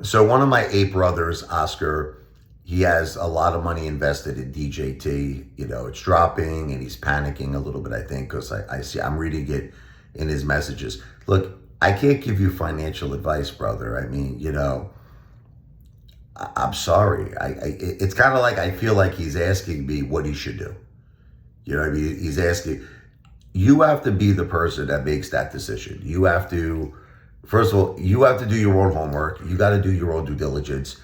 So one of my eight brothers, Oscar, he has a lot of money invested in DJT. You know, it's dropping and he's panicking a little bit, I think, because I'm reading it in his messages. Look, I can't give you financial advice, brother. I mean, I'm sorry. It's kind of like I feel like he's asking me what he should do. You know what I mean? He's asking, you have to be the person that makes that decision. You have to, first of all, you have to do your own homework. You got to do your own due diligence.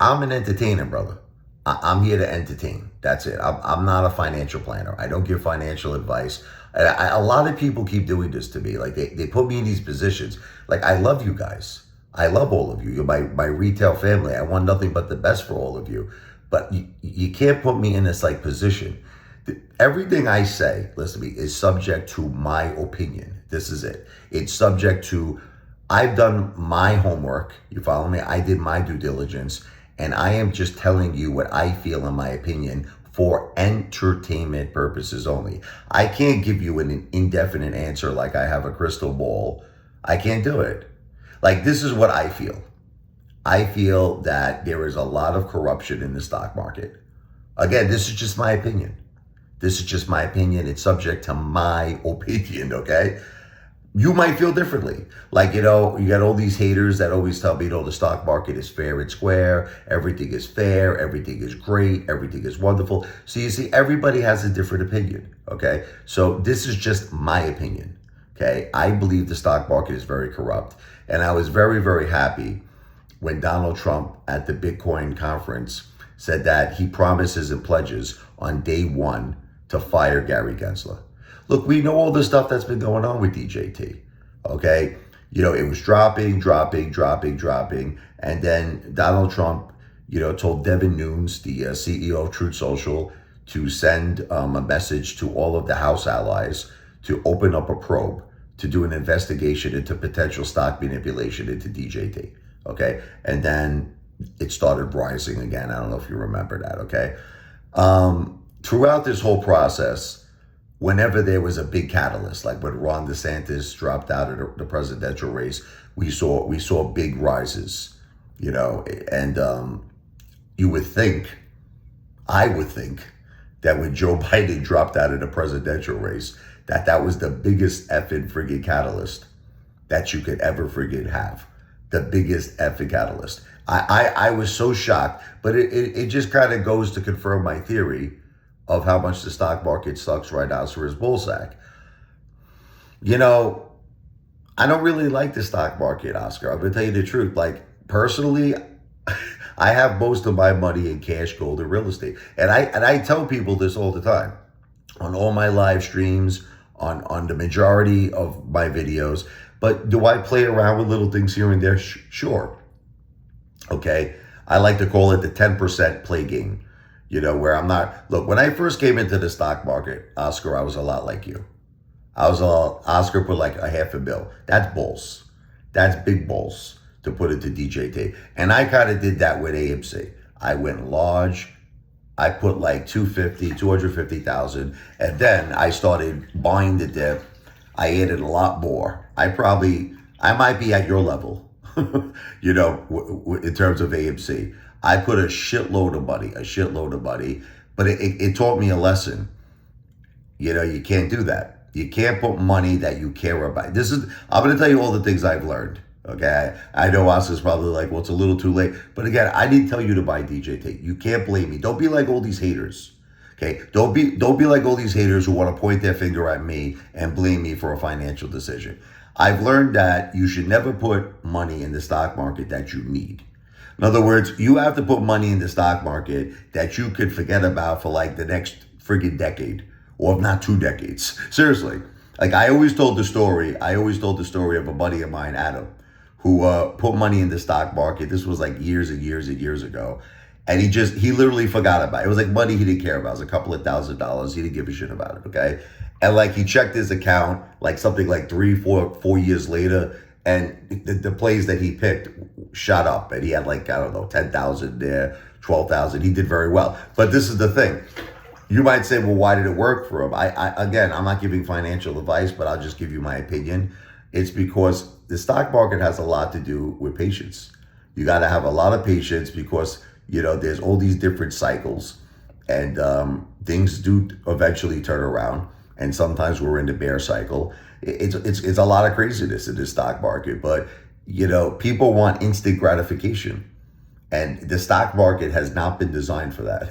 I'm an entertainer, brother. I'm here to entertain. That's it. I'm not a financial planner. I don't give financial advice. A lot of people keep doing this to me. Like they put me in these positions. Like I love you guys. I love all of you. You're my retail family. I want nothing but the best for all of you. But you can't put me in this like position. Everything I say, listen to me, is subject to my opinion. This is it. It's subject to, I've done my homework. You follow me? I did my due diligence. And I am just telling you what I feel in my opinion for entertainment purposes only. I can't give you an indefinite answer like I have a crystal ball. I can't do it. Like, this is what I feel. I feel that there is a lot of corruption in the stock market. Again, this is just my opinion. This is just my opinion. It's subject to my opinion, okay? You might feel differently. Like, you got all these haters that always tell me, the stock market is fair and square. Everything is fair. Everything is great. Everything is wonderful. So you see, everybody has a different opinion, okay? So this is just my opinion, okay? I believe the stock market is very corrupt. And I was very, very happy when Donald Trump at the Bitcoin conference said that he promises and pledges on day one to fire Gary Gensler. Look, we know all the stuff that's been going on with DJT, okay? It was dropping. And then Donald Trump, told Devin Nunes, the CEO of Truth Social, to send a message to all of the House allies to open up a probe to do an investigation into potential stock manipulation into DJT, okay? And then it started rising again. I don't know if you remember that, okay? Throughout this whole process, whenever there was a big catalyst, like when Ron DeSantis dropped out of the presidential race, we saw big rises, and I would think that when Joe Biden dropped out of the presidential race, that was the biggest effing friggin' catalyst that you could ever friggin' have. The biggest effing catalyst. I was so shocked, but it just kind of goes to confirm my theory of how much the stock market sucks right now for his bullsack. I don't really like the stock market, Oscar. I'm gonna tell you the truth. Like, personally, I have most of my money in cash, gold, and real estate. And I tell people this all the time on all my live streams, on the majority of my videos. But do I play around with little things here and there? Sure. Okay. I like to call it the 10% play game. Where I'm not, look, when I first came into the stock market, Oscar, I was a lot like you. Oscar put like $500,000. That's balls. That's big balls to put into DJT. And I kind of did that with AMC. I went large. I put like 250,000. And then I started buying the dip. I added a lot more. I might be at your level, in terms of AMC. I put a shitload of money, but it taught me a lesson. You can't do that. You can't put money that you care about. I'm going to tell you all the things I've learned. Okay. I know Oscar's probably like, well, it's a little too late. But again, I didn't tell you to buy DJT. You can't blame me. Don't be like all these haters. Okay. Don't be like all these haters who want to point their finger at me and blame me for a financial decision. I've learned that you should never put money in the stock market that you need. In other words, you have to put money in the stock market that you could forget about for like the next friggin' decade, or if not 2 decades. Seriously. Like I always told the story of a buddy of mine, Adam, who put money in the stock market. This was like years and years and years ago. And he literally forgot about it. It was like money he didn't care about. It was a couple of $1,000s. He didn't give a shit about it, okay? And like he checked his account like something like 4 years later, and the plays that he picked shot up, and he had like, I don't know, 10,000 there, 12,000. He did very well. But this is the thing. You might say, well, why did it work for him? Again, I'm not giving financial advice, but I'll just give you my opinion. It's because the stock market has a lot to do with patience. You got to have a lot of patience because, there's all these different cycles, and things do eventually turn around. And sometimes we're in the bear cycle. It's a lot of craziness in the stock market, but people want instant gratification, and the stock market has not been designed for that.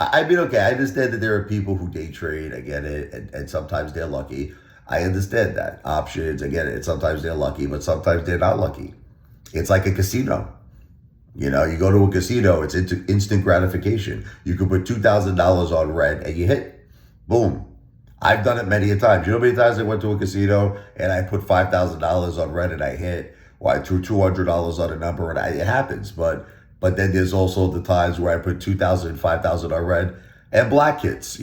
Okay, I understand that there are people who day trade. I get it, and sometimes they're lucky. I understand that. Options, I get it. Sometimes they're lucky, but sometimes they're not lucky. It's like a casino. You go to a casino, it's instant gratification. You could put $2,000 on red and you hit. Boom. I've done it many a times. You know how many times I went to a casino and I put $5,000 on red and I hit? Or I threw $200 on a number and it happens. But then there's also the times where I put $2,000, $5,000 on red and black hits,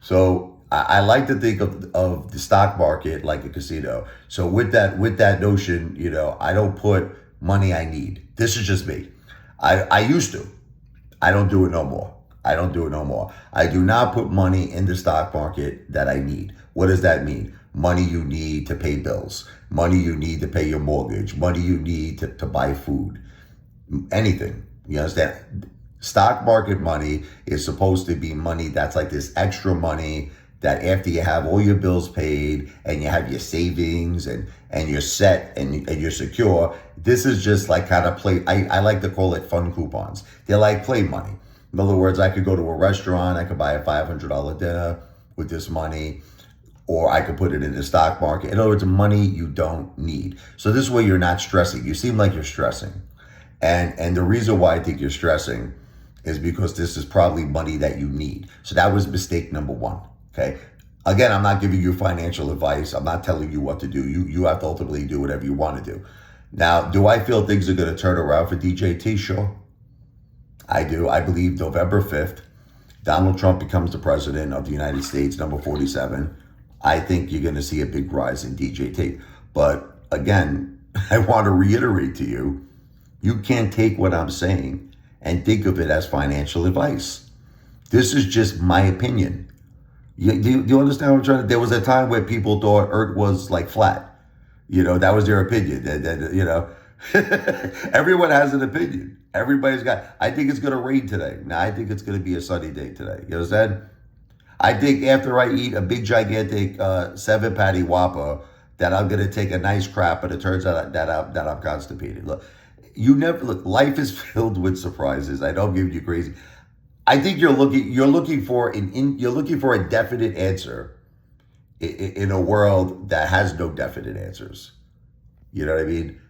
So I like to think of the stock market like a casino. So with that notion, I don't put money I need. This is just me. I used to. I don't do it no more. I do not put money in the stock market that I need. What does that mean? Money you need to pay bills. Money you need to pay your mortgage. Money you need to buy food. Anything. You understand? Stock market money is supposed to be money that's like this extra money that after you have all your bills paid and you have your savings and you're set and you're secure, this is just like kind of play. I like to call it fun coupons. They're like play money. In other words, I could go to a restaurant, I could buy a $500 dinner with this money, or I could put it in the stock market. In other words, money you don't need. So this way you're not stressing. You seem like you're stressing. And the reason why I think you're stressing is because this is probably money that you need. So that was mistake number one. Okay. Again, I'm not giving you financial advice. I'm not telling you what to do. You have to ultimately do whatever you want to do. Now, do I feel things are going to turn around for DJT? Sure. I do. I believe November 5th, Donald Trump becomes the president of the United States, number 47. I think you're going to see a big rise in DJT. But again, I want to reiterate to you, you can't take what I'm saying and think of it as financial advice. This is just my opinion. Do you understand what I'm trying to? There was a time where people thought Earth was like flat. That was their opinion. Everyone has an opinion. Everybody's got. I think it's going to rain today. Now I think it's going to be a sunny day today. You understand? I think after I eat a big gigantic 7-patty Whopper, that I'm going to take a nice crap, but it turns out that I'm constipated. Look, life is filled with surprises. I don't give you crazy. I think you're looking for a definite answer in a world that has no definite answers. You know what I mean?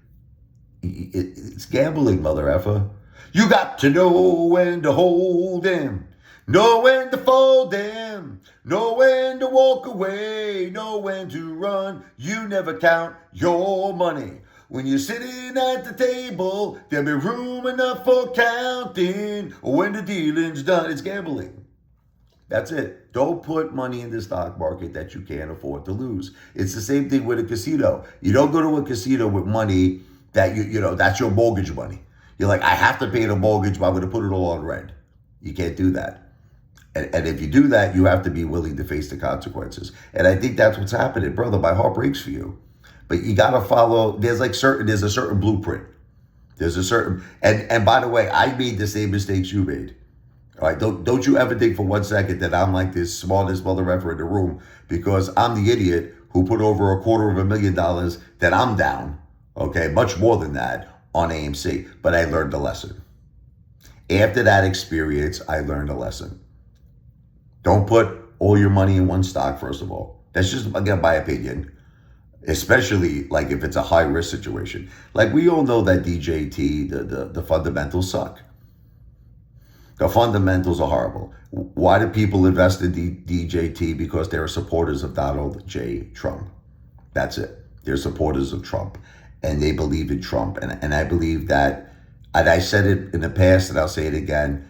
It's gambling, mother effer. You got to know when to hold them, know when to fold them, know when to walk away, know when to run. You never count your money. When you're sitting at the table, there'll be room enough for counting. When the dealing's done, it's gambling. That's it. Don't put money in the stock market that you can't afford to lose. It's the same thing with a casino. You don't go to a casino with money that that's your mortgage money. You're like, I have to pay the mortgage, but I'm going to put it all on rent. You can't do that. And if you do that, you have to be willing to face the consequences. And I think that's what's happening. Brother, my heart breaks for you. But you got to follow, there's a certain blueprint. There's a certain, and by the way, I made the same mistakes you made. All right, don't you ever think for 1 second that I'm like this smartest mother ever in the room, because I'm the idiot who put over $250,000 that I'm down, okay, much more than that on AMC. But I learned a lesson. After that experience, I learned a lesson. Don't put all your money in one stock, first of all. That's just, again, my opinion. Especially like if it's a high risk situation. Like we all know that DJT, the fundamentals suck. The fundamentals are horrible. Why do people invest in DJT? Because they're supporters of Donald J. Trump. That's it. They're supporters of Trump. And they believe in Trump. And I believe that, and I said it in the past and I'll say it again,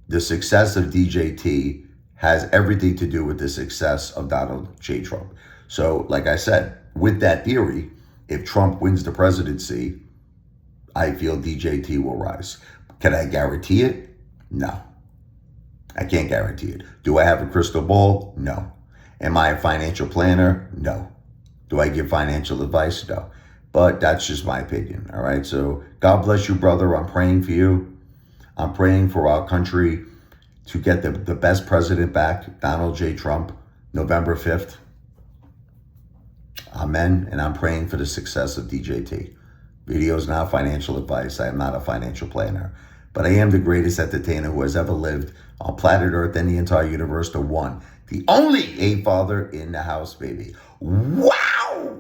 the success of DJT has everything to do with the success of Donald J. Trump. So like I said, with that theory, if Trump wins the presidency, I feel DJT will rise. Can I guarantee it? No. I can't guarantee it. Do I have a crystal ball? No. Am I a financial planner? No. Do I give financial advice? No. But that's just my opinion. All right. So God bless you, brother. I'm praying for you. I'm praying for our country to get the best president back, Donald J. Trump, November 5th. Amen. And I'm praying for the success of DJT. Video is not financial advice. I am not a financial planner. But I am the greatest entertainer who has ever lived on planet Earth and the entire universe. The one, the only Apefather in the house, baby. Wow!